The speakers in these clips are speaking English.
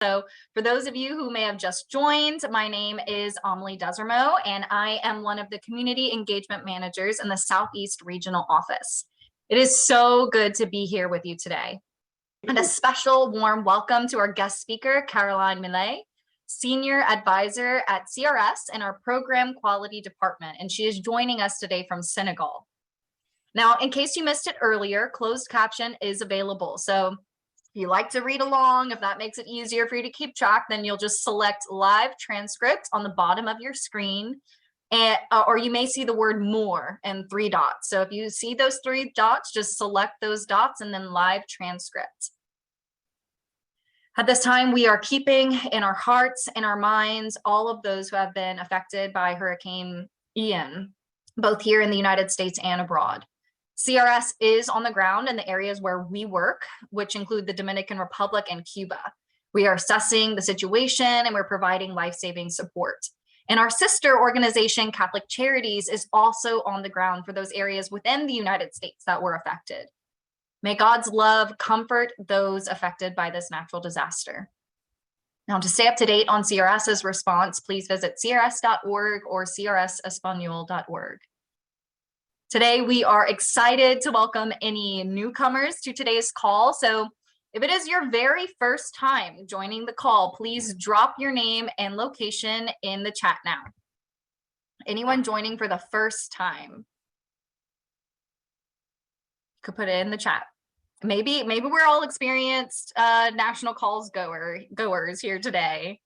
So for those of you who may have just joined, my name is Amelie Desermo, and I am one of the community engagement managers in the Southeast Regional Office. It is so good to be here with you today. And a special warm welcome to our guest speaker, Caroline Millet, Senior Advisor at CRS in our Program Quality Department, and she is joining us today from Senegal. Now, in case you missed it earlier, closed caption is available. So if you like to read along, if that makes it easier for you to keep track, then you'll just select live transcript on the bottom of your screen, and or you may see the word more and 3 dots. So if you see those 3 dots, just select those dots and then live transcript. At this time, we are keeping in our hearts and our minds all of those who have been affected by Hurricane Ian, both here in the United States and abroad. CRS is on the ground in the areas where we work, which include the Dominican Republic and Cuba. We are assessing the situation and we're providing life-saving support. And our sister organization, Catholic Charities, is also on the ground for those areas within the United States that were affected. May God's love comfort those affected by this natural disaster. Now, to stay up to date on CRS's response, please visit crs.org or crsespanol.org. Today, we are excited to welcome any newcomers to today's call. So if it is your very first time joining the call, please drop your name and location in the chat now. Anyone joining for the first time? You could put it in the chat. Maybe we're all experienced national calls goers here today.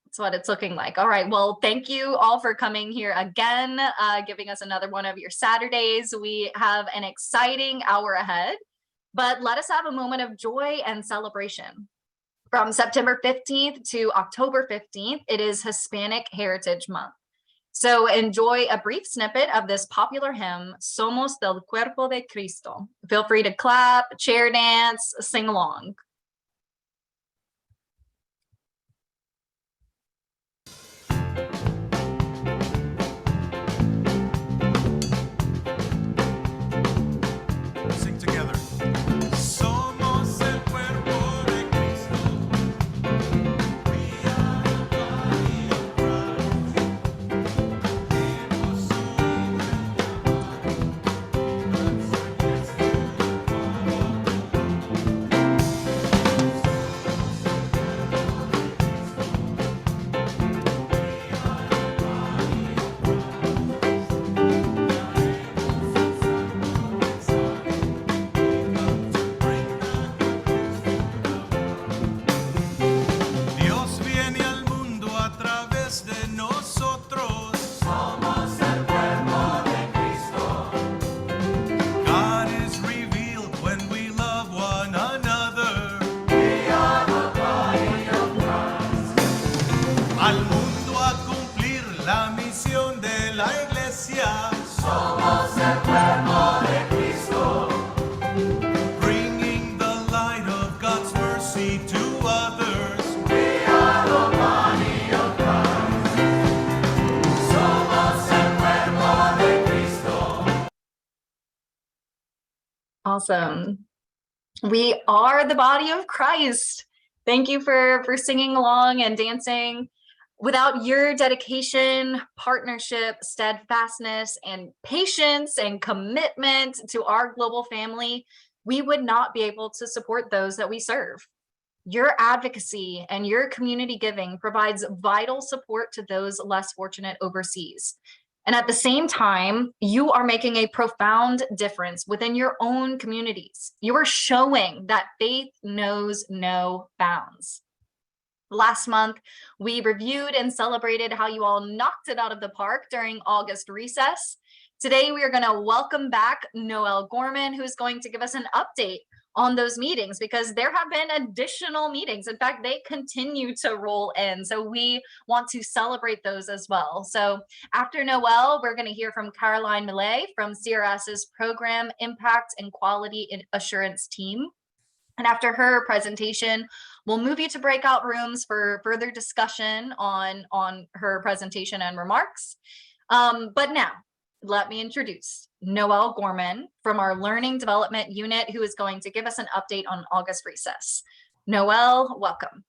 That's what it's looking like. All right, well, thank you all for coming here again, giving us another one of your Saturdays. We have an exciting hour ahead, but let us have a moment of joy and celebration. From September 15th to October 15th, it is Hispanic Heritage Month. So enjoy a brief snippet of this popular hymn, Somos del Cuerpo de Cristo. Feel free to clap, chair dance, sing along. Awesome. We are the body of Christ. Thank you for singing along and dancing. Without your dedication, partnership, steadfastness, and patience and commitment to our global family, we would not be able to support those that we serve. Your advocacy and your community giving provides vital support to those less fortunate overseas. And at the same time, you are making a profound difference within your own communities. You are showing that faith knows no bounds. Last month, we reviewed and celebrated how you all knocked it out of the park during August recess. Today, we are going to welcome back Noelle Gorman, who's going to give us an update on those meetings, because there have been additional meetings. In fact, they continue to roll in. So we want to celebrate those as well. So after Noelle, we're going to hear from Caroline Millet from CRS's Program Impact and Quality Assurance team. And after her presentation, we'll move you to breakout rooms for further discussion on her presentation and remarks. But now, let me introduce Noelle Gorman from our Learning Development Unit, who is going to give us an update on August recess. Noelle, welcome.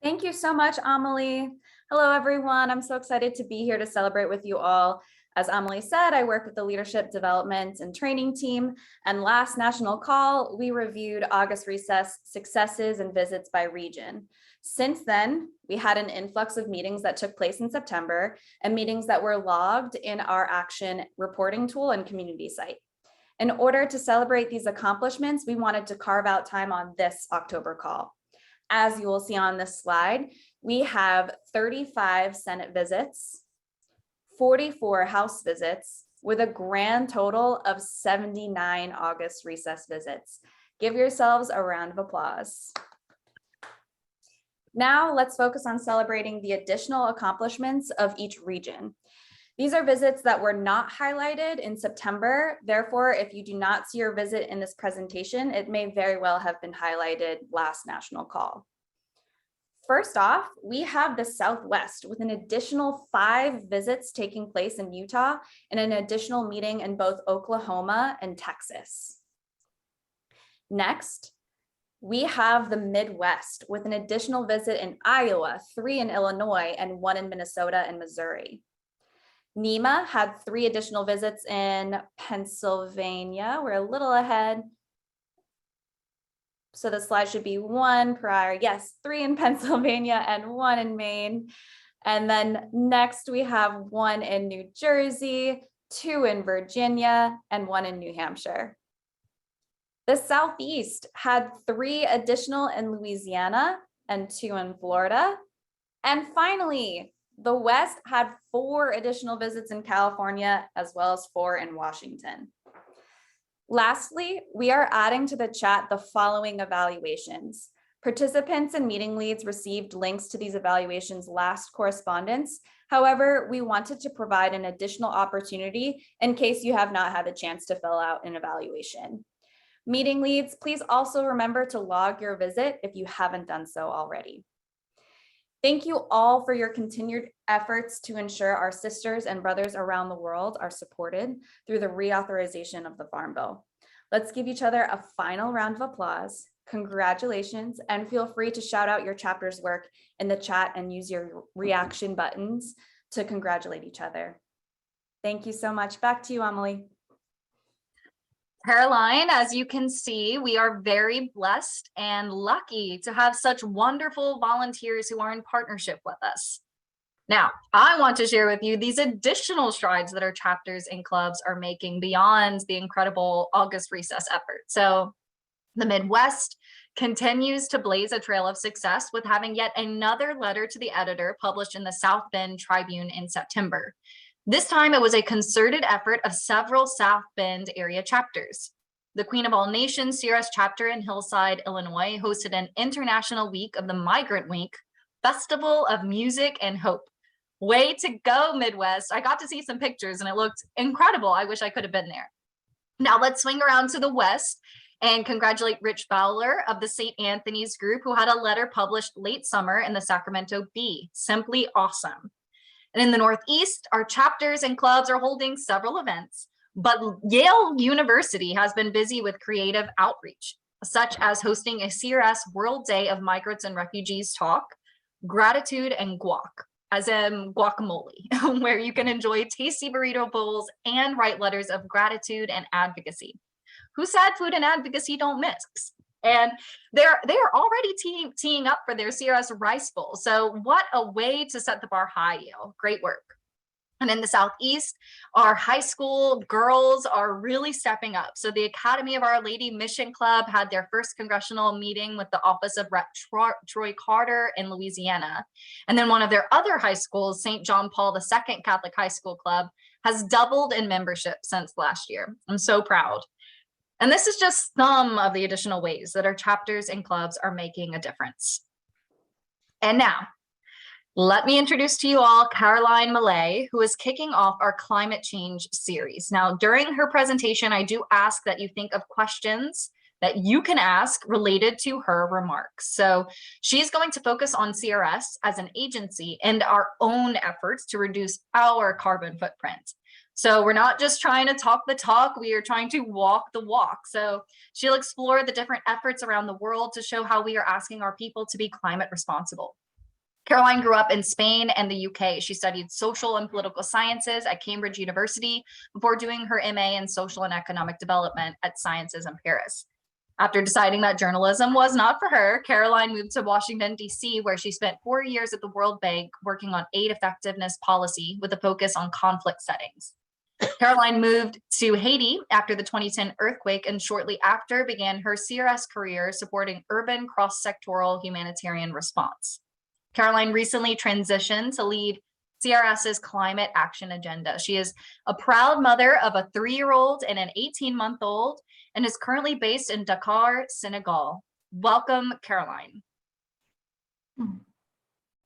Thank you so much, Amelie. Hello, everyone. I'm so excited to be here to celebrate with you all. As Amelie said, I work with the Leadership Development and Training team, and last National Call, we reviewed August recess successes and visits by region. Since then, we had an influx of meetings that took place in September and meetings that were logged in our action reporting tool and community site. In order to celebrate these accomplishments, we wanted to carve out time on this October call. As you will see on this slide, we have 35 Senate visits, 44 House visits, with a grand total of 79 August recess visits. Give yourselves a round of applause. Now let's focus on celebrating the additional accomplishments of each region. These are visits that were not highlighted in September. Therefore, if you do not see your visit in this presentation, it may very well have been highlighted last National Call. First off, we have the Southwest with an additional 5 visits taking place in Utah and an additional meeting in both Oklahoma and Texas. Next, we have the Midwest with an additional visit in Iowa, 3 in Illinois, and 1 in Minnesota and Missouri. NEMA had 3 additional visits in Pennsylvania. We're a little ahead. So the slide should be 1 prior. Yes, 3 in Pennsylvania and 1 in Maine. And then next we have 1 in New Jersey, 2 in Virginia, and 1 in New Hampshire. The Southeast had 3 additional in Louisiana and 2 in Florida. And finally, the West had 4 additional visits in California, as well as 4 in Washington. Lastly, we are adding to the chat the following evaluations. Participants and meeting leads received links to these evaluations last correspondence. However, we wanted to provide an additional opportunity in case you have not had a chance to fill out an evaluation. Meeting leads, please also remember to log your visit if you haven't done so already. Thank you all for your continued efforts to ensure our sisters and brothers around the world are supported through the reauthorization of the Farm Bill. Let's give each other a final round of applause. Congratulations, and feel free to shout out your chapter's work in the chat and use your reaction buttons to congratulate each other. Thank you so much. Back to you, Amelie. Caroline, as you can see, we are very blessed and lucky to have such wonderful volunteers who are in partnership with us. Now, I want to share with you these additional strides that our chapters and clubs are making beyond the incredible August recess effort. So the Midwest continues to blaze a trail of success with having yet another letter to the editor published in the South Bend Tribune in September. This time it was a concerted effort of several South Bend area chapters. The Queen of All Nations CRS chapter in Hillside, Illinois hosted an International Week of the Migrant Week Festival of Music and Hope. Way to go, Midwest. I got to see some pictures and it looked incredible. I wish I could have been there. Now let's swing around to the West and congratulate Rich Fowler of the St. Anthony's group, who had a letter published late summer in the Sacramento Bee. Simply awesome. And in the Northeast, our chapters and clubs are holding several events, but Yale University has been busy with creative outreach, such as hosting a CRS World Day of Migrants and Refugees talk, Gratitude and Guac, as in guacamole, where you can enjoy tasty burrito bowls and write letters of gratitude and advocacy. Who said food and advocacy don't mix? And they are already teeing up for their CRS Rice Bowl. So what a way to set the bar high, Yale. Great work. And in the Southeast, our high school girls are really stepping up. So the Academy of Our Lady Mission Club had their first congressional meeting with the Office of Rep. Troy Carter in Louisiana. And then one of their other high schools, St. John Paul II Catholic High School Club, has doubled in membership since last year. I'm so proud. And this is just some of the additional ways that our chapters and clubs are making a difference. And now, let me introduce to you all Caroline Millay, who is kicking off our climate change series. Now, during her presentation, I do ask that you think of questions that you can ask related to her remarks. So she's going to focus on CRS as an agency and our own efforts to reduce our carbon footprint. So we're not just trying to talk the talk, we are trying to walk the walk. So she'll explore the different efforts around the world to show how we are asking our people to be climate responsible. Caroline grew up in Spain and the UK. She studied social and political sciences at Cambridge University before doing her MA in social and economic development at Sciences in Paris. After deciding that journalism was not for her, Caroline moved to Washington, D.C., where she spent 4 years at the World Bank working on aid effectiveness policy with a focus on conflict settings. Caroline moved to Haiti after the 2010 earthquake and shortly after began her CRS career supporting urban cross-sectoral humanitarian response. Caroline recently transitioned to lead CRS's climate action agenda. She is a proud mother of a 3-year-old and an 18-month-old and is currently based in Dakar, Senegal. Welcome, Caroline.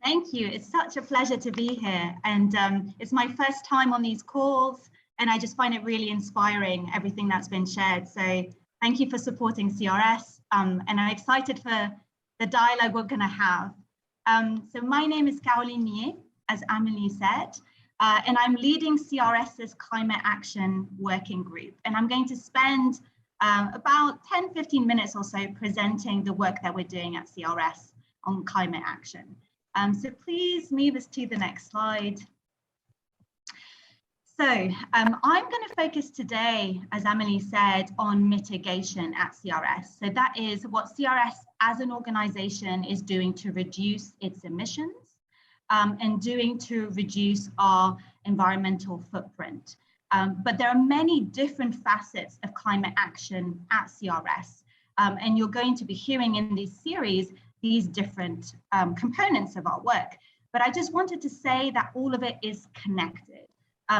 Thank you. It's such a pleasure to be here. And it's my first time on these calls, and I just find it really inspiring, everything that's been shared. So thank you for supporting CRS. And I'm excited for the dialogue we're going to have. So my name is Caroline Millet, as Amelie said, and I'm leading CRS's Climate Action Working Group. And I'm going to spend about 10-15 minutes or so presenting the work that we're doing at CRS on climate action. So please move us to the next slide. So I'm going to focus today, as Amelie said, on mitigation at CRS. So that is what CRS as an organization is doing to reduce its emissions and doing to reduce our environmental footprint. But there are many different facets of climate action at CRS. And you're going to be hearing in this series these different components of our work. But I just wanted to say that all of it is connected.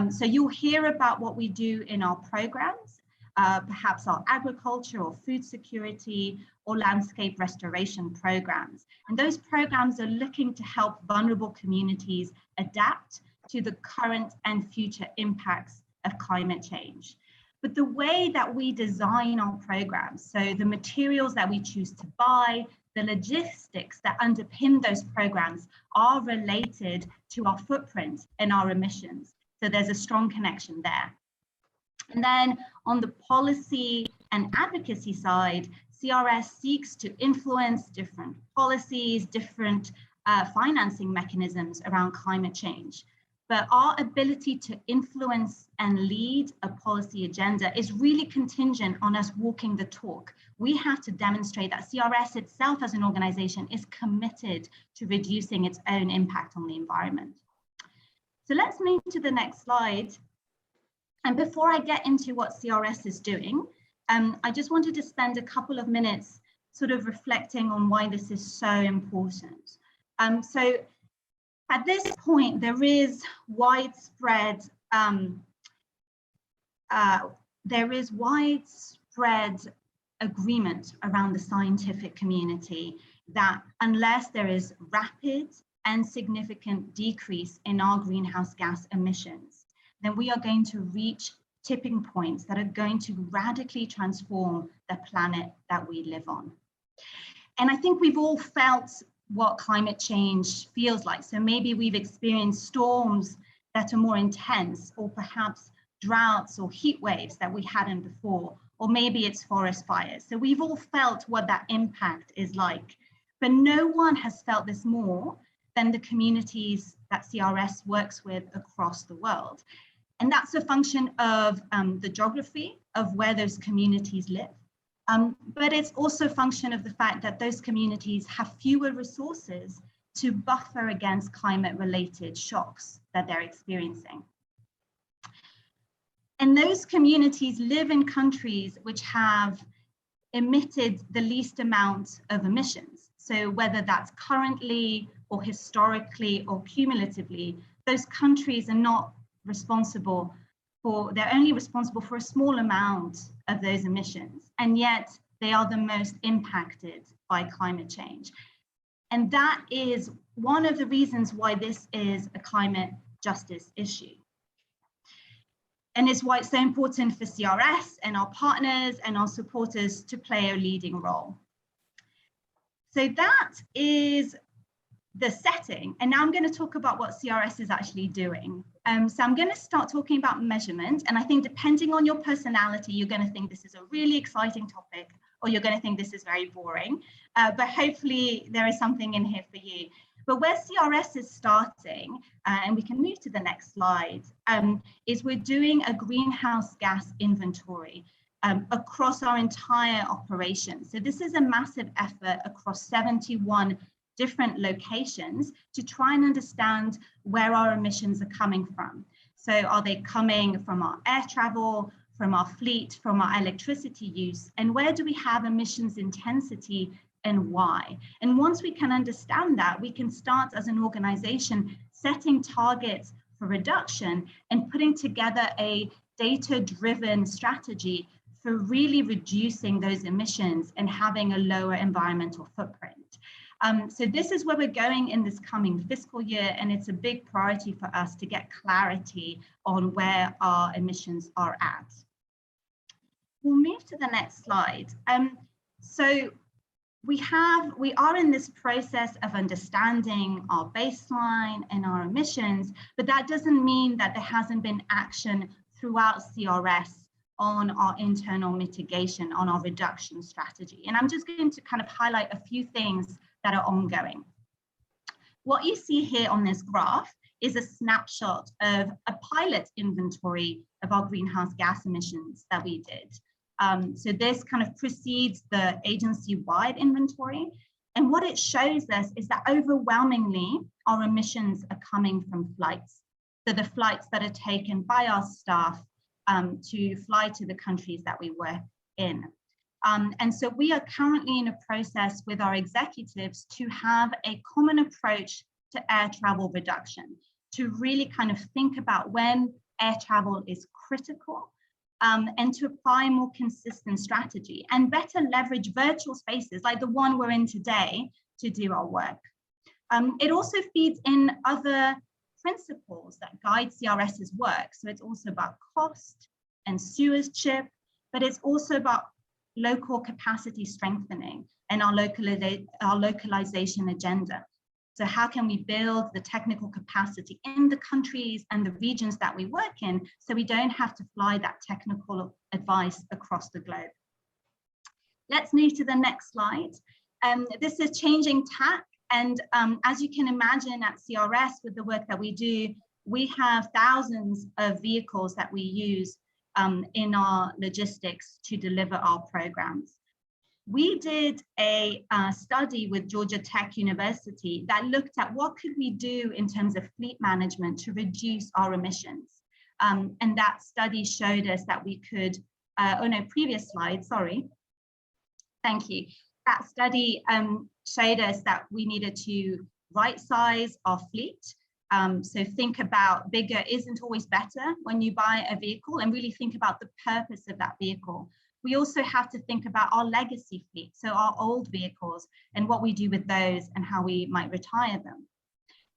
So you'll hear about what we do in our programs, perhaps our agriculture or food security or landscape restoration programs. And those programs are looking to help vulnerable communities adapt to the current and future impacts of climate change. But the way that we design our programs, so the materials that we choose to buy, the logistics that underpin those programs are related to our footprint and our emissions. So there's a strong connection there. And then on the policy and advocacy side, CRS seeks to influence different policies, different financing mechanisms around climate change. But our ability to influence and lead a policy agenda is really contingent on us walking the talk. We have to demonstrate that CRS itself as an organization is committed to reducing its own impact on the environment. So let's move to the next slide. And before I get into what CRS is doing, I just wanted to spend a couple of minutes sort of reflecting on why this is so important. So at this point, there is widespread agreement around the scientific community that unless there is rapid and significant decrease in our greenhouse gas emissions, then we are going to reach tipping points that are going to radically transform the planet that we live on. And I think we've all felt what climate change feels like. So maybe we've experienced storms that are more intense, or perhaps droughts or heat waves that we hadn't before, or maybe it's forest fires. So we've all felt what that impact is like, but no one has felt this more than the communities that CRS works with across the world. And that's a function of the geography of where those communities live. But it's also a function of the fact that those communities have fewer resources to buffer against climate-related shocks that they're experiencing. And those communities live in countries which have emitted the least amount of emissions. So whether that's currently or historically or cumulatively, those countries are not responsible for, they're only responsible for a small amount of those emissions, and yet they are the most impacted by climate change. And that is one of the reasons why this is a climate justice issue. And it's why it's so important for CRS and our partners and our supporters to play a leading role. So that is the setting. And now I'm going to talk about what CRS is actually doing. So I'm going to start talking about measurement. And I think depending on your personality, you're going to think this is a really exciting topic, or you're going to think this is very boring. But hopefully there is something in here for you. But where CRS is starting, and we can move to the next slide, is we're doing a greenhouse gas inventory across our entire operation. So this is a massive effort across 71 different locations to try and understand where our emissions are coming from. So are they coming from our air travel, from our fleet, from our electricity use, and where do we have emissions intensity and why? And once we can understand that, we can start as an organization setting targets for reduction and putting together a data-driven strategy for really reducing those emissions and having a lower environmental footprint. So this is where we're going in this coming fiscal year, and it's a big priority for us to get clarity on where our emissions are at. We'll move to the next slide. So we are in this process of understanding our baseline and our emissions, but that doesn't mean that there hasn't been action throughout CRS on our internal mitigation, on our reduction strategy. And I'm just going to kind of highlight a few things that are ongoing. What you see here on this graph is a snapshot of a pilot inventory of our greenhouse gas emissions that we did. So this kind of precedes the agency-wide inventory. And what it shows us is that overwhelmingly, our emissions are coming from flights. So the flights that are taken by our staff to fly to the countries that we work in. And so we are currently in a process with our executives to have a common approach to air travel reduction, to really kind of think about when air travel is critical, and to apply a more consistent strategy and better leverage virtual spaces like the one we're in today to do our work. It also feeds in other principles that guide CRS's work. So it's also about cost and stewardship, but it's also about local capacity strengthening and our localization agenda. So how can we build the technical capacity in the countries and the regions that we work in so we don't have to fly that technical advice across the globe? Let's move to the next slide. This is changing tack. And as you can imagine at CRS with the work that we do, we have thousands of vehicles that we use in our logistics to deliver our programs. We did a study with Georgia Tech University that looked at what could we do in terms of fleet management to reduce our emissions. And that study showed us that we could, oh no, previous slide, sorry. Thank you. That study showed us that we needed to right size our fleet. So think about bigger isn't always better when you buy a vehicle, and really think about the purpose of that vehicle. We also have to think about our legacy fleet, so our old vehicles and what we do with those and how we might retire them.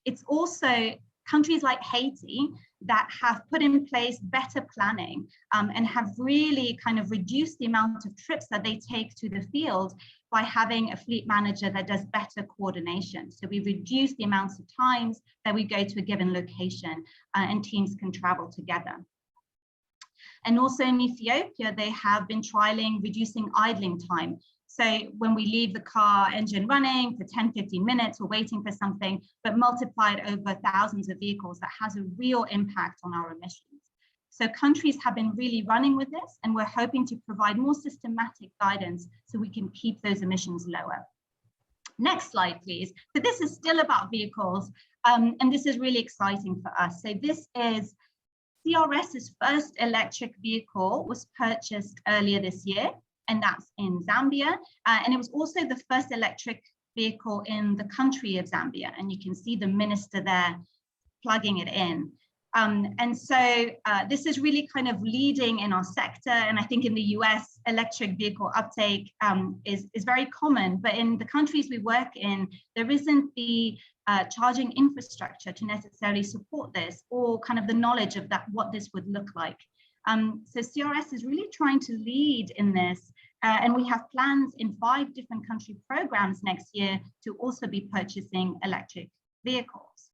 It's also countries like Haiti that have put in place better planning and have really kind of reduced the amount of trips that they take to the field by having a fleet manager that does better coordination. So we reduce the amounts of times that we go to a given location and teams can travel together. And also in Ethiopia, they have been trialing reducing idling time. So when we leave the car engine running for 10, 15 minutes, we're waiting for something, but multiplied over thousands of vehicles, that has a real impact on our emissions. So countries have been really running with this, and we're hoping to provide more systematic guidance so we can keep those emissions lower. Next slide, please. So this is still about vehicles, and this is really exciting for us. So this is CRS's first electric vehicle was purchased earlier this year, and that's in Zambia. And it was also the first electric vehicle in the country of Zambia. And you can see the minister there plugging it in. And so this is really kind of leading in our sector. And I think in the US, electric vehicle uptake is very common, but in the countries we work in, there isn't the charging infrastructure to necessarily support this, or kind of the knowledge of that, what this would look like. So CRS is really trying to lead in this And we have plans in 5 different country programs next year to also be purchasing electric vehicles.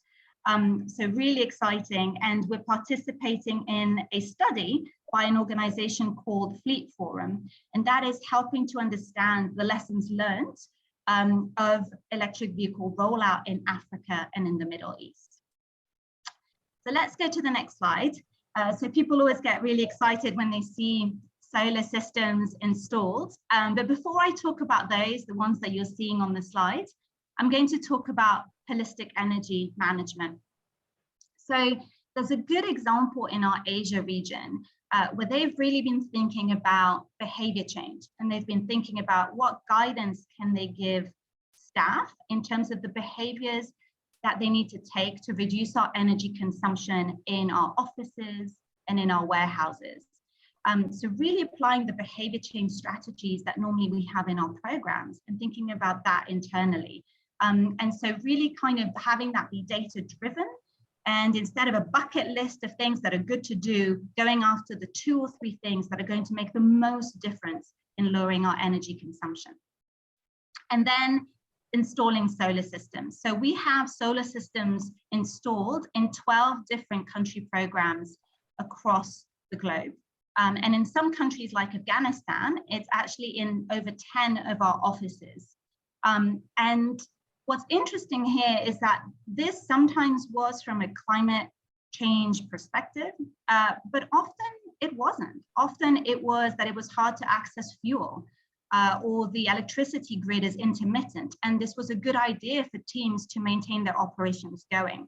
So really exciting. And we're participating in a study by an organization called Fleet Forum. And that is helping to understand the lessons learned of electric vehicle rollout in Africa and in the Middle East. So let's go to the next slide. So people always get really excited when they see solar systems installed. But before I talk about those, the ones that you're seeing on the slide, I'm going to talk about holistic energy management. So there's a good example in our Asia region where they've really been thinking about behavior change, and they've been thinking about what guidance can they give staff in terms of the behaviors that they need to take to reduce our energy consumption in our offices and in our warehouses. So really applying the behavior change strategies that normally we have in our programs and thinking about that internally. And so really kind of having that be data driven, and instead of a bucket list of things that are good to do, going after the 2 or 3 things that are going to make the most difference in lowering our energy consumption. And then installing solar systems. So we have solar systems installed in 12 different country programs across the globe. And in some countries like Afghanistan, it's actually in over 10 of our offices. And what's interesting here is that this sometimes was from a climate change perspective, but often it wasn't. Often it was that it was hard to access fuel, or the electricity grid is intermittent, and this was a good idea for teams to maintain their operations going.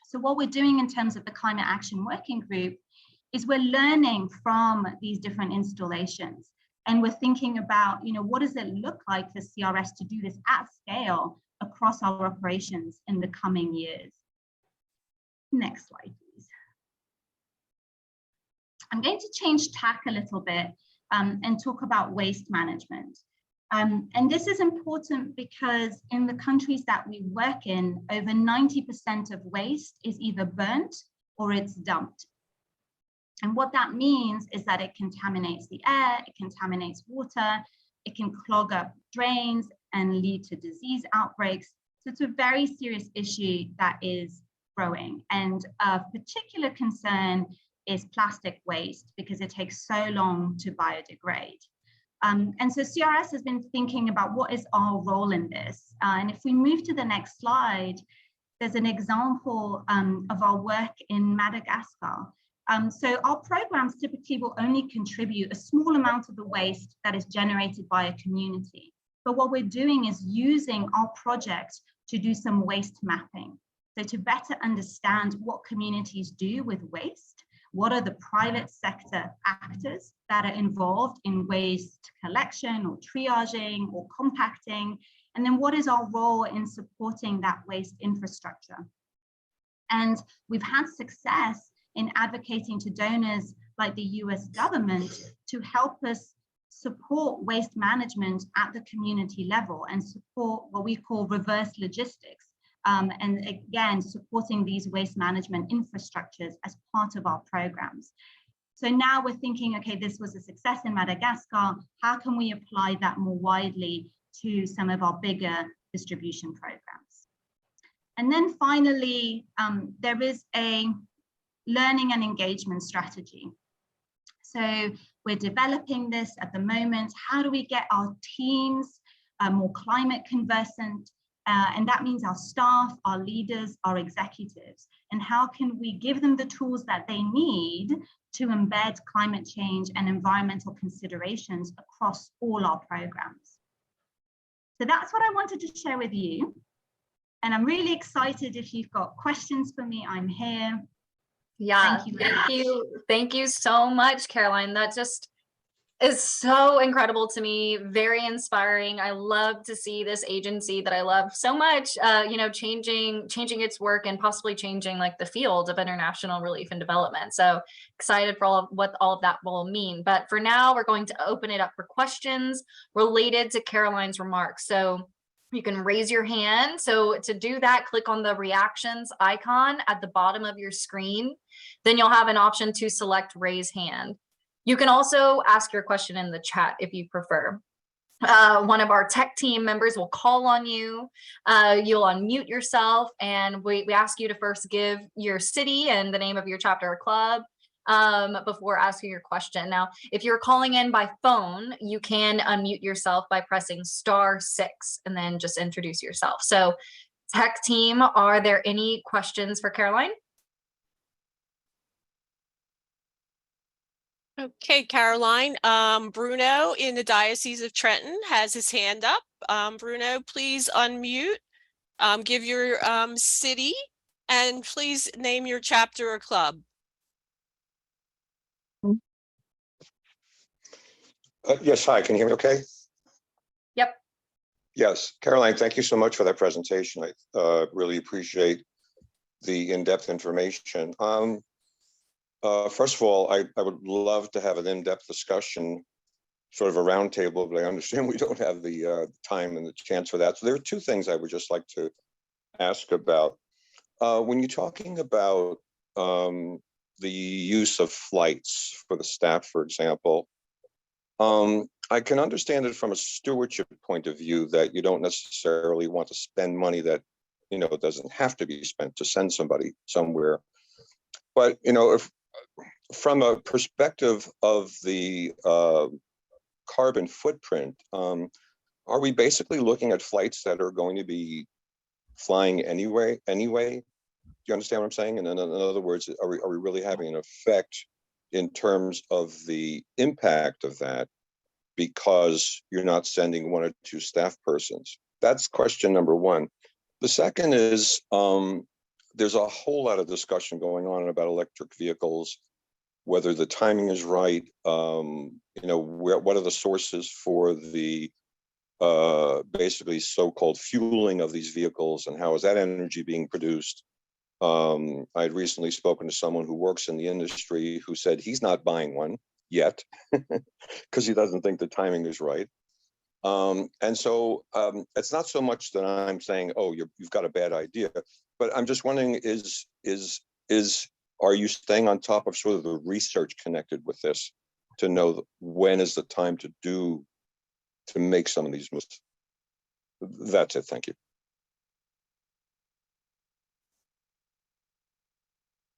So what we're doing in terms of the Climate Action Working Group is we're learning from these different installations, and we're thinking about, what does it look like for CRS to do this at scale across our operations in the coming years. Next slide, please. I'm going to change tack a little bit and talk about waste management. And this is important because in the countries that we work in, over 90% of waste is either burnt or it's dumped. And what that means is that it contaminates the air, it contaminates water, it can clog up drains and lead to disease outbreaks. So it's a very serious issue that is growing. And of particular concern is plastic waste because it takes so long to biodegrade. And so CRS has been thinking about what is our role in this. And if we move to the next slide, there's an example of our work in Madagascar. So our programs typically will only contribute a small amount of the waste that is generated by a community. But what we're doing is using our project to do some waste mapping. So to better understand what communities do with waste, what are the private sector actors that are involved in waste collection or triaging or compacting, and then what is our role in supporting that waste infrastructure. And we've had success in advocating to donors like the US government to help us support waste management at the community level and support what we call reverse logistics. And again, supporting these waste management infrastructures as part of our programs. So now we're thinking, okay, this was a success in Madagascar. How can we apply that more widely to some of our bigger distribution programs? And then finally, there is a learning and engagement strategy. So we're developing this at the moment. How do we get our teams more climate conversant? And that means our staff, our leaders, our executives. And how can we give them the tools that they need to embed climate change and environmental considerations across all our programs? So that's what I wanted to share with you. And I'm really excited. If you've got questions for me, I'm here. Yeah, thank you so much, Caroline. That just is so incredible to me, very inspiring. I love to see this agency that I love so much, changing its work and possibly changing like the field of international relief and development. So excited for what all of that will mean. But for now, we're going to open it up for questions related to Caroline's remarks. So you can raise your hand. So to do that, click on the reactions icon at the bottom of your screen. Then you'll have an option to select raise hand. You can also ask your question in the chat if you prefer. One of our tech team members will call on you. You'll unmute yourself, and we ask you to first give your city and the name of your chapter or club before asking your question. Now, if you're calling in by phone, you can unmute yourself by pressing *6 and then just introduce yourself. So, tech team, are there any questions for Caroline? Okay, Caroline. Bruno in the Diocese of Trenton has his hand up. Bruno, please unmute, give your city, and please name your chapter or club. Yes, hi, can you hear me okay? Yep. Yes, Caroline, thank you so much for that presentation. I really appreciate the in-depth information. First of all, I would love to have an in-depth discussion, sort of a roundtable, but I understand we don't have the time and the chance for that. So there are two things I would just like to ask about. When you're talking about the use of flights for the staff, for example, I can understand it from a stewardship point of view that you don't necessarily want to spend money that, you know, doesn't have to be spent to send somebody somewhere. But, you know, if from a perspective of the carbon footprint, are we basically looking at flights that are going to be flying anyway? Do you understand what I'm saying? And then in other words, are we really having an effect in terms of the impact of that because you're not sending one or two staff persons? That's question number one. The second is there's a whole lot of discussion going on about electric vehicles, whether the timing is right, you know, what are the sources for the basically so-called fueling of these vehicles, and how is that energy being produced? I had recently spoken to someone who works in the industry who said he's not buying one yet because he doesn't think the timing is right. And so it's not so much that I'm saying, oh, you've got a bad idea, but I'm just wondering, are you staying on top of sort of the research connected with this to know when is the time to make some of these moves? That's it. Thank you.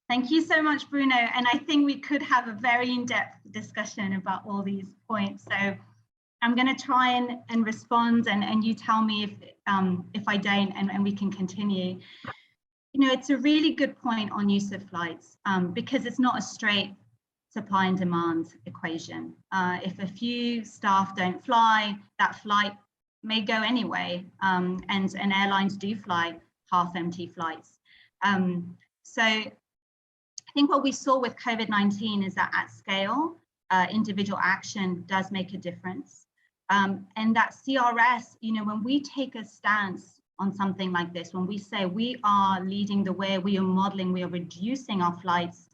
Thank you so much, Bruno. And I think we could have a very in-depth discussion about all these points. So I'm going to try and respond, and you tell me if I don't, and we can continue. You know, it's a really good point on use of flights because it's not a straight supply and demand equation. If a few staff don't fly, that flight may go anyway, and airlines do fly half-empty flights. So I think what we saw with COVID-19 is that at scale, individual action does make a difference. And that CRS, you know, when we take a stance on something like this, when we say we are leading the way, we are modeling, we are reducing our flights,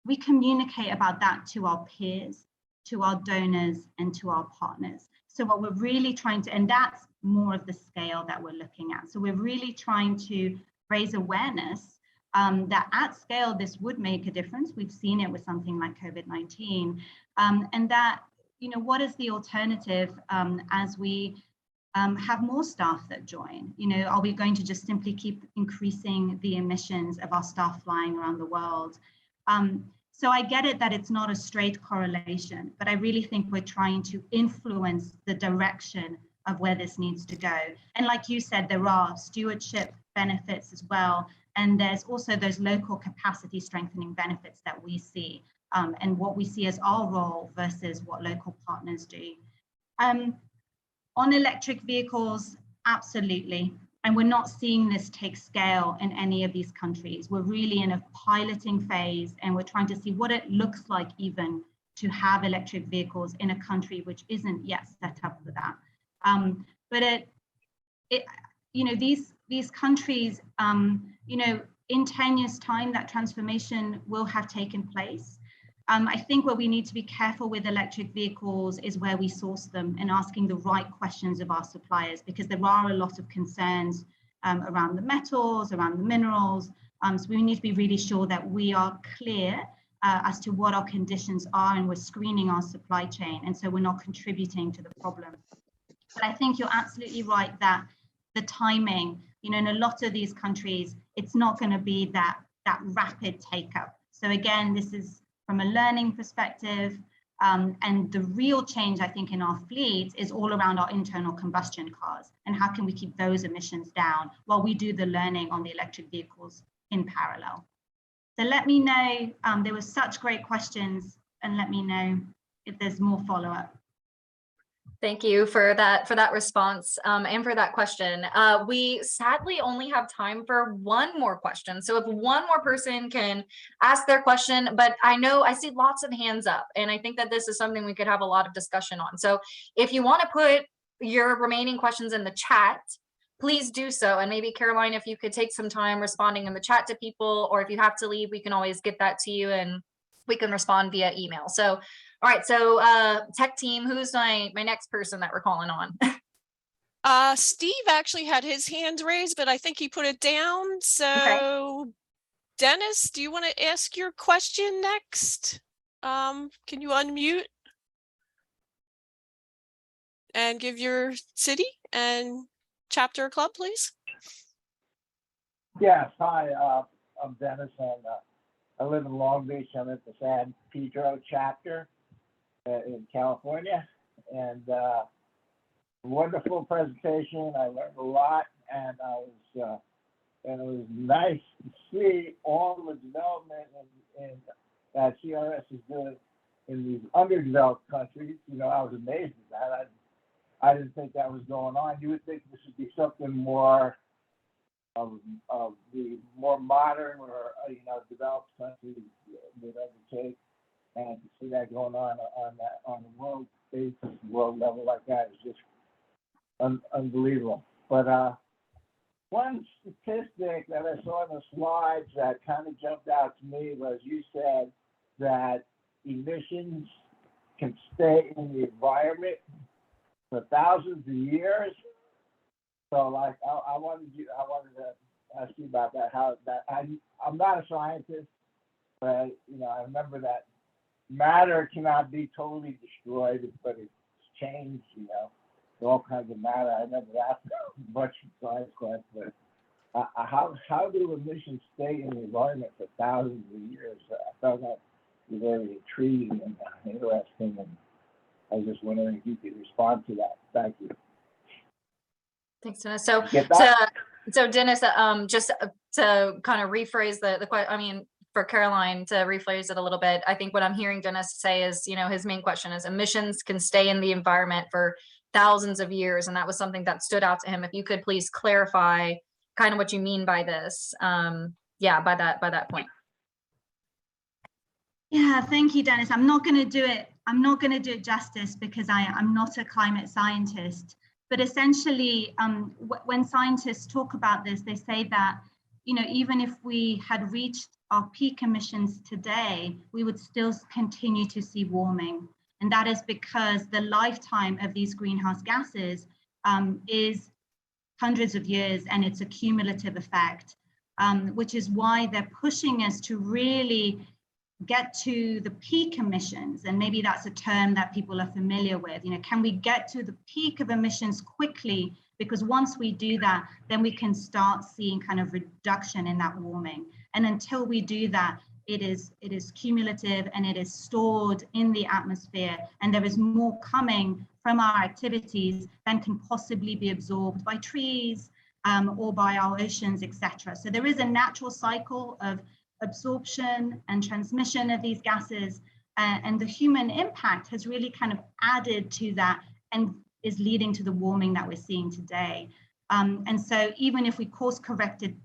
we communicate about that to our peers, to our donors, and to our partners. So what we're really trying to, and that's more of the scale that we're looking at. So we're really trying to raise awareness that at scale, this would make a difference. We've seen it with something like COVID-19, and that, you know, what is the alternative as we have more staff that join? You know, are we going to just simply keep increasing the emissions of our staff flying around the world? So I get it that it's not a straight correlation, but I really think we're trying to influence the direction of where this needs to go. And like you said, there are stewardship benefits as well. And there's also those local capacity strengthening benefits that we see and what we see as our role versus what local partners do. On electric vehicles, absolutely. And we're not seeing this take scale in any of these countries. We're really in a piloting phase, and we're trying to see what it looks like even to have electric vehicles in a country which isn't yet set up for that. But you know, these countries, you know, in 10 years' time, that transformation will have taken place. I think where we need to be careful with electric vehicles is where we source them and asking the right questions of our suppliers, because there are a lot of concerns around the metals, around the minerals. So we need to be really sure that we are clear as to what our conditions are, and we're screening our supply chain. And so we're not contributing to the problem. But I think you're absolutely right that the timing, in a lot of these countries, it's not going to be that rapid take up. So again, this is from a learning perspective. And the real change, I think, in our fleet is all around our internal combustion cars and how can we keep those emissions down while we do the learning on the electric vehicles in parallel. So let me know, there were such great questions, and let me know if there's more follow-up. Thank you for that response and for that question. We sadly only have time for one more question. So if one more person can ask their question, but I see lots of hands up, and I think that this is something we could have a lot of discussion on. So if you want to put your remaining questions in the chat, please do so. And maybe Caroline, if you could take some time responding in the chat to people, or if you have to leave, we can always get that to you and we can respond via email. So all right, so tech team, who's my next person that we're calling on? Steve actually had his hand raised, but I think he put it down. So Dennis, do you want to ask your question next? Can you unmute and give your city and chapter or club, please? Yes, hi, I'm Dennis, and I live in Long Beach. I'm at the San Pedro chapter in California, and wonderful presentation. I learned a lot, and it was nice to see all the development that CRS is doing in these underdeveloped countries. I was amazed at that. I didn't think that was going on. You would think this would be something more of the more modern or developed countries would undertake, and to see that going on a world basis, world level like that is just unbelievable. But one statistic that I saw in the slides that kind of jumped out to me was you said that emissions can stay in the environment for thousands of years. So, like, I wanted to ask you about that. I'm not a scientist, but I remember that matter cannot be totally destroyed, but it's changed. All kinds of matter. I never asked much science class, but how do emissions stay in the environment for thousands of years? I found that very intriguing and interesting, and I was just wondering if you could respond to that. Thank you. Thanks, Dennis. So Dennis, just to kind of rephrase the question, for Caroline to rephrase it a little bit, I think what I'm hearing Dennis say is, his main question is emissions can stay in the environment for thousands of years, and that was something that stood out to him. If you could please clarify kind of what you mean by this, by that point. Yeah, thank you, Dennis. I'm not going to do it justice because I'm not a climate scientist. But essentially, when scientists talk about this, they say that, even if we had reached our peak emissions today, we would still continue to see warming. And that is because the lifetime of these greenhouse gases is hundreds of years, and it's a cumulative effect, which is why they're pushing us to really get to the peak emissions. And maybe that's a term that people are familiar with. Can we get to the peak of emissions quickly? Because once we do that, then we can start seeing kind of reduction in that warming. And until we do that, it is cumulative, and it is stored in the atmosphere, and there is more coming from our activities than can possibly be absorbed by trees or by our oceans, etc. So there is a natural cycle of absorption and transmission of these gases, and the human impact has really kind of added to that and is leading to the warming that we're seeing today. And so even if we course corrected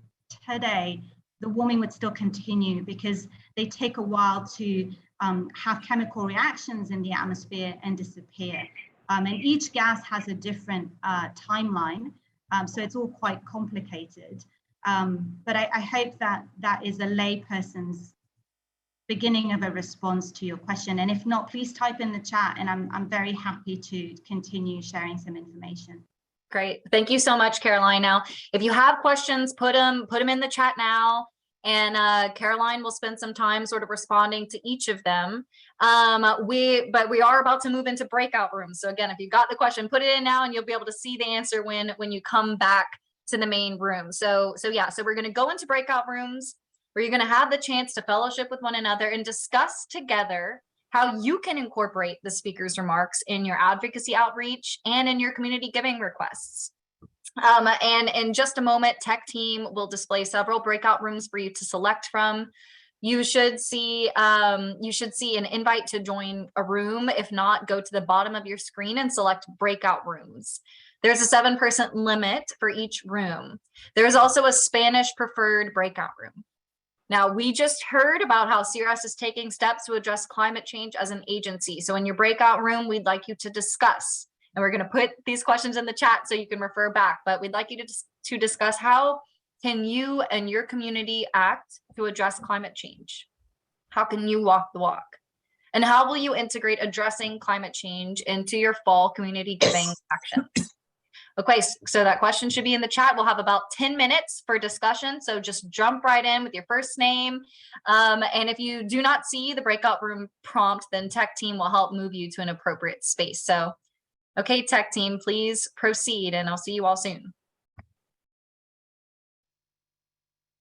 today, the warming would still continue because they take a while to have chemical reactions in the atmosphere and disappear. And each gas has a different timeline, so it's all quite complicated. But I hope that is a layperson's beginning of a response to your question. And if not, please type in the chat, and I'm very happy to continue sharing some information. Great. Thank you so much, Caroline. Now, if you have questions, put them in the chat now. And Caroline will spend some time sort of responding to each of them. But we are about to move into breakout rooms. So again, if you got the question, put it in now and you'll be able to see the answer when you come back to the main room. So we're going to go into breakout rooms where you're going to have the chance to fellowship with one another and discuss together how you can incorporate the speaker's remarks in your advocacy outreach and in your community giving requests. And in just a moment, tech team will display several breakout rooms for you to select from. You should see an invite to join a room. If not, go to the bottom of your screen and select breakout rooms. There's a 7% limit for each room. There's also a Spanish preferred breakout room. Now, we just heard about how CRS is taking steps to address climate change as an agency. So in your breakout room, we'd like you to discuss, and we're going to put these questions in the chat so you can refer back, but we'd like you to discuss how can you and your community act to address climate change? How can you walk the walk? And how will you integrate addressing climate change into your fall community giving actions? Okay, so that question should be in the chat. We'll have about 10 minutes for discussion. So just jump right in with your first name. And if you do not see the breakout room prompt, then tech team will help move you to an appropriate space. So, okay, tech team, please proceed and I'll see you all soon.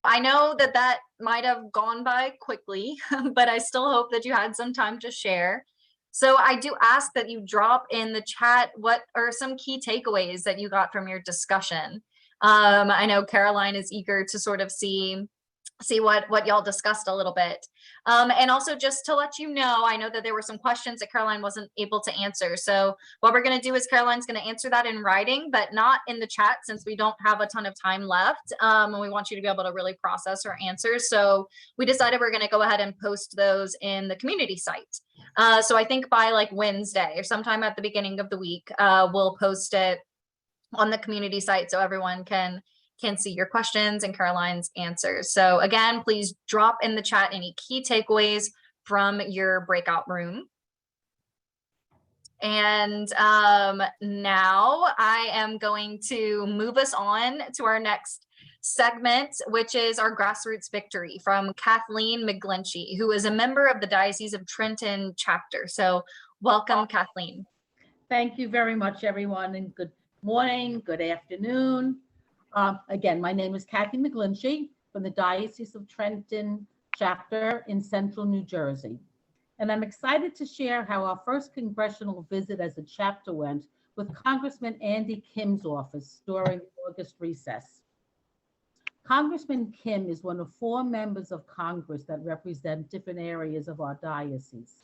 I know that might have gone by quickly, but I still hope that you had some time to share. So I do ask that you drop in the chat what are some key takeaways that you got from your discussion. I know Caroline is eager to sort of see what y'all discussed a little bit. And also just to let you know, I know that there were some questions that Caroline wasn't able to answer. So what we're going to do is Caroline's going to answer that in writing, but not in the chat since we don't have a ton of time left. And we want you to be able to really process her answers. So we decided we're going to go ahead and post those in the community site. So I think by like Wednesday or sometime at the beginning of the week, we'll post it on the community site so everyone can see your questions and Caroline's answers. So again, please drop in the chat any key takeaways from your breakout room. And now I am going to move us on to our next segment, which is our grassroots victory from Kathleen McGlinchey, who is a member of the Diocese of Trenton chapter. So welcome, Kathleen. Thank you very much, everyone, and good morning, good afternoon. Again, my name is Kathy McGlinchey from the Diocese of Trenton chapter in central New Jersey. And I'm excited to share how our first congressional visit as a chapter went with Congressman Andy Kim's office during August recess. Congressman Kim is one of 4 members of Congress that represent different areas of our diocese.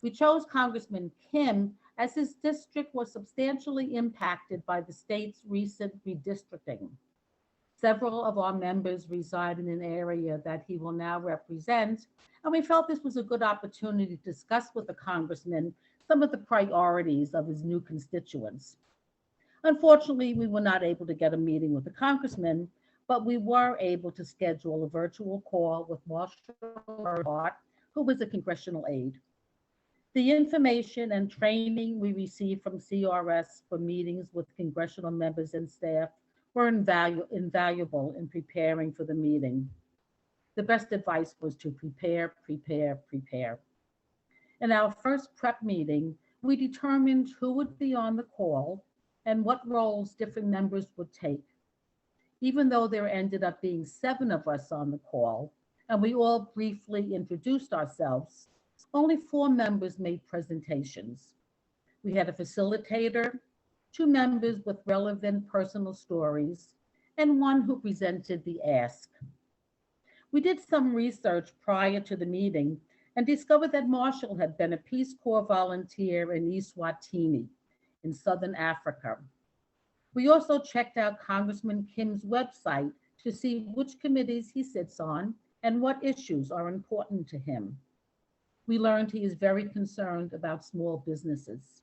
We chose Congressman Kim as his district was substantially impacted by the state's recent redistricting. Several of our members reside in an area that he will now represent, and we felt this was a good opportunity to discuss with the congressman some of the priorities of his new constituents. Unfortunately, we were not able to get a meeting with the congressman, but we were able to schedule a virtual call with Marshall Earhart, who was a congressional aide. The information and training we received from CRS for meetings with congressional members and staff were invaluable in preparing for the meeting. The best advice was to prepare, prepare, prepare. In our first prep meeting, we determined who would be on the call and what roles different members would take. Even though there ended up being 7 of us on the call, and we all briefly introduced ourselves, only 4 members made presentations. We had a facilitator, 2 members with relevant personal stories, and 1 who presented the ask. We did some research prior to the meeting and discovered that Marshall had been a Peace Corps volunteer in Eswatini in Southern Africa. We also checked out Congressman Kim's website to see which committees he sits on and what issues are important to him. We learned he is very concerned about small businesses.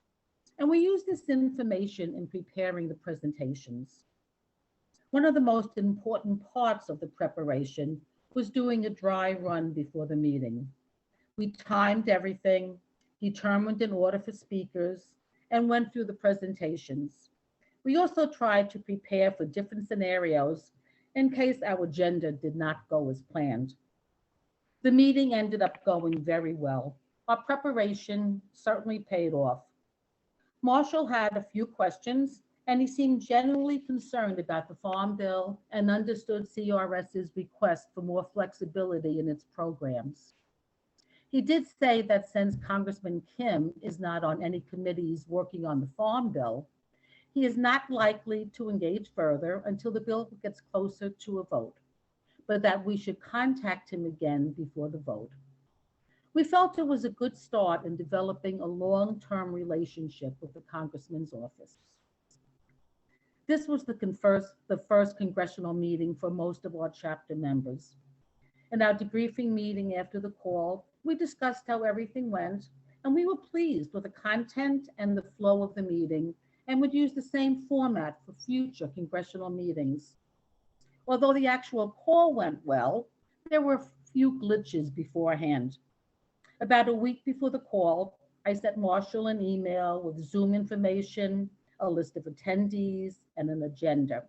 And we used this information in preparing the presentations. One of the most important parts of the preparation was doing a dry run before the meeting. We timed everything, determined an order for speakers, and went through the presentations. We also tried to prepare for different scenarios in case our agenda did not go as planned. The meeting ended up going very well. Our preparation certainly paid off. Marshall had a few questions, and he seemed genuinely concerned about the Farm Bill and understood CRS's request for more flexibility in its programs. He did say that since Congressman Kim is not on any committees working on the Farm Bill, he is not likely to engage further until the bill gets closer to a vote, but that we should contact him again before the vote. We felt it was a good start in developing a long-term relationship with the Congressman's office. This was the first congressional meeting for most of our chapter members. In our debriefing meeting after the call, we discussed how everything went, and we were pleased with the content and the flow of the meeting, and would use the same format for future congressional meetings. Although the actual call went well, there were a few glitches beforehand. About a week before the call, I sent Marshall an email with Zoom information, a list of attendees, and an agenda.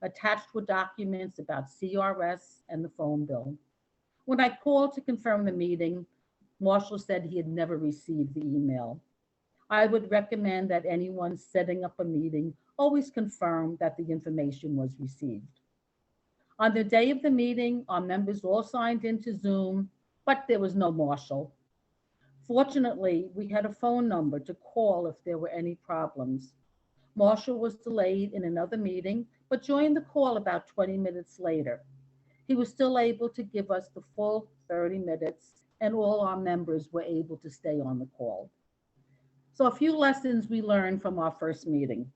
Attached were documents about CRS and the phone bill. When I called to confirm the meeting, Marshall said he had never received the email. I would recommend that anyone setting up a meeting always confirm that the information was received. On the day of the meeting, our members all signed into Zoom, but there was no Marshall. Fortunately, we had a phone number to call if there were any problems. Marshall was delayed in another meeting, but joined the call about 20 minutes later. He was still able to give us the full 30 minutes, and all our members were able to stay on the call. So a few lessons we learned from our first meeting.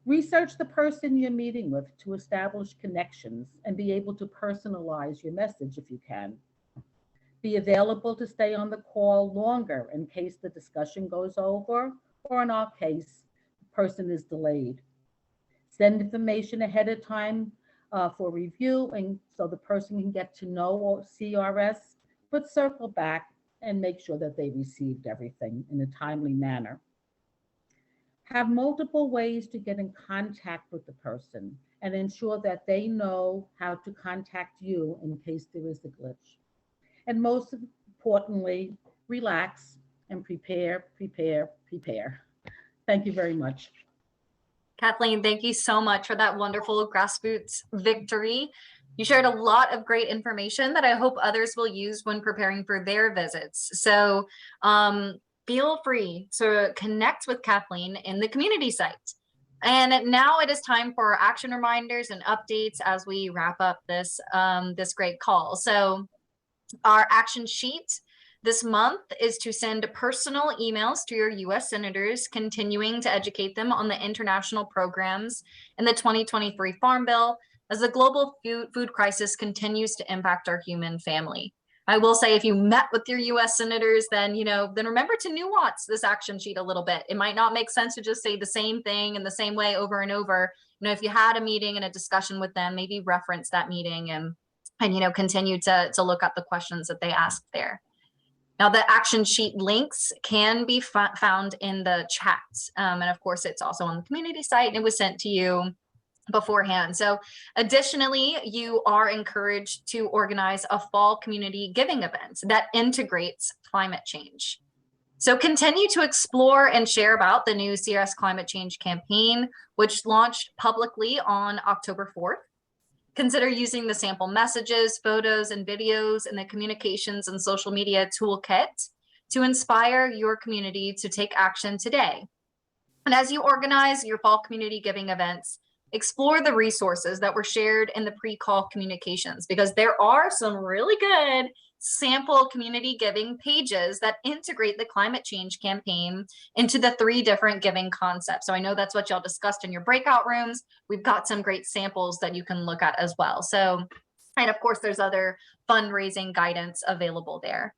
Research the person you're meeting with to establish connections and be able to personalize your message if you can. Be available to stay on the call longer in case the discussion goes over, or in our case, the person is delayed. Send information ahead of time for review, and so the person can get to know CRS, but circle back and make sure that they received everything in a timely manner. Have multiple ways to get in contact with the person and ensure that they know how to contact you in case there is a glitch. And most importantly, relax and prepare. Thank you very much. Kathleen, thank you so much for that wonderful grassroots victory. You shared a lot of great information that I hope others will use when preparing for their visits. So feel free to connect with Kathleen in the community site. And now it is time for action reminders and updates as we wrap up this, this great call. So our action sheet this month is to send personal emails to your U.S. senators, continuing to educate them on the international programs in the 2023 Farm Bill as the global food crisis continues to impact our human family. I will say, if you met with your U.S. senators, then remember to nuance this action sheet a little bit. It might not make sense to just say the same thing in the same way over and over. If you had a meeting and a discussion with them, maybe reference that meeting and continue to look up the questions that they asked there. Now, the action sheet links can be found in the chat. And of course, it's also on the community site, and it was sent to you beforehand. So additionally, you are encouraged to organize a fall community giving event that integrates climate change. So continue to explore and share about the new CRS Climate Change campaign, which launched publicly on October 4th. Consider using the sample messages, photos, and videos in the communications and social media toolkit to inspire your community to take action today. And as you organize your fall community giving events, explore the resources that were shared in the pre-call communications, because there are some really good sample community giving pages that integrate the climate change campaign into the 3 different giving concepts. So I know that's what y'all discussed in your breakout rooms. We've got some great samples that you can look at as well. So, and of course, there's other fundraising guidance available there.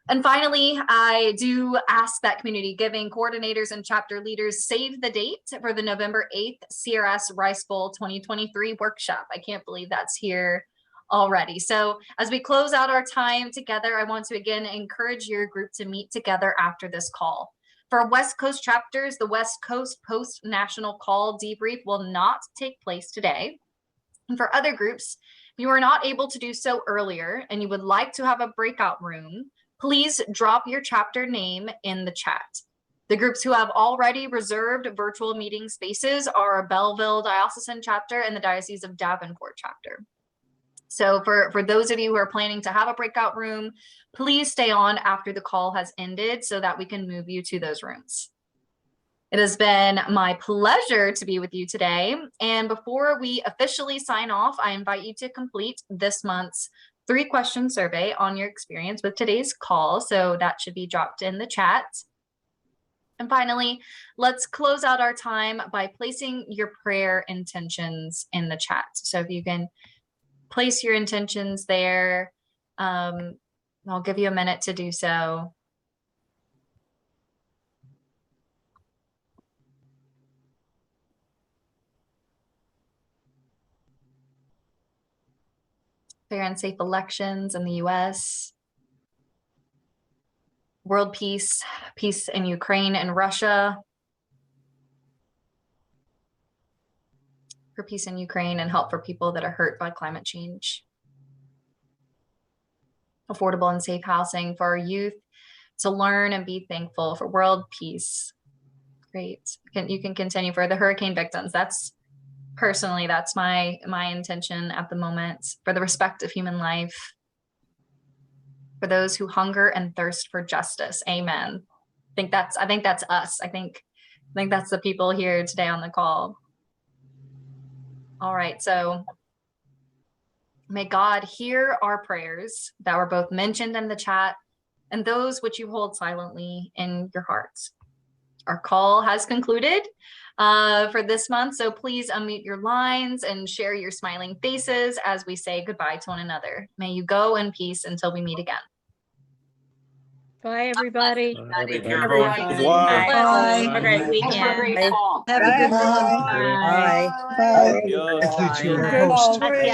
And finally, I do ask that community giving coordinators and chapter leaders save the date for the November 8th CRS Rice Bowl 2023 workshop. I can't believe that's here already. So as we close out our time together, I want to again encourage your group to meet together after this call. For West Coast chapters, the West Coast Post National Call debrief will not take place today. And for other groups, if you are not able to do so earlier and you would like to have a breakout room, please drop your chapter name in the chat. The groups who have already reserved virtual meeting spaces are Belleville Diocesan Chapter and the Diocese of Davenport Chapter. So for those of you who are planning to have a breakout room, please stay on after the call has ended so that we can move you to those rooms. It has been my pleasure to be with you today. And before we officially sign off, I invite you to complete this month's 3-question survey on your experience with today's call. So that should be dropped in the chat. And finally, let's close out our time by placing your prayer intentions in the chat. So if you can place your intentions there, I'll give you a minute to do so. Fair and safe elections in the US. World peace, peace in Ukraine and Russia. For peace in Ukraine and help for people that are hurt by climate change. Affordable and safe housing for our youth to learn and be thankful. For world peace. Great. You can continue for the hurricane victims. That's my intention at the moment. For the respect of human life. For those who hunger and thirst for justice. Amen. I think that's us. I think that's the people here today on the call. All right, so may God hear our prayers that were both mentioned in the chat and those which you hold silently in your hearts. Our call has concluded for this month, so please unmute your lines and share your smiling faces as we say goodbye to one another. May you go in peace until we meet again. Bye, everybody. Take care, Everyone. everyone. Bye. Bye. Have a great weekend. Bye. Have a good Bye. one. Bye. Bye. Adios. Thank you, Take Chair. care. Bye.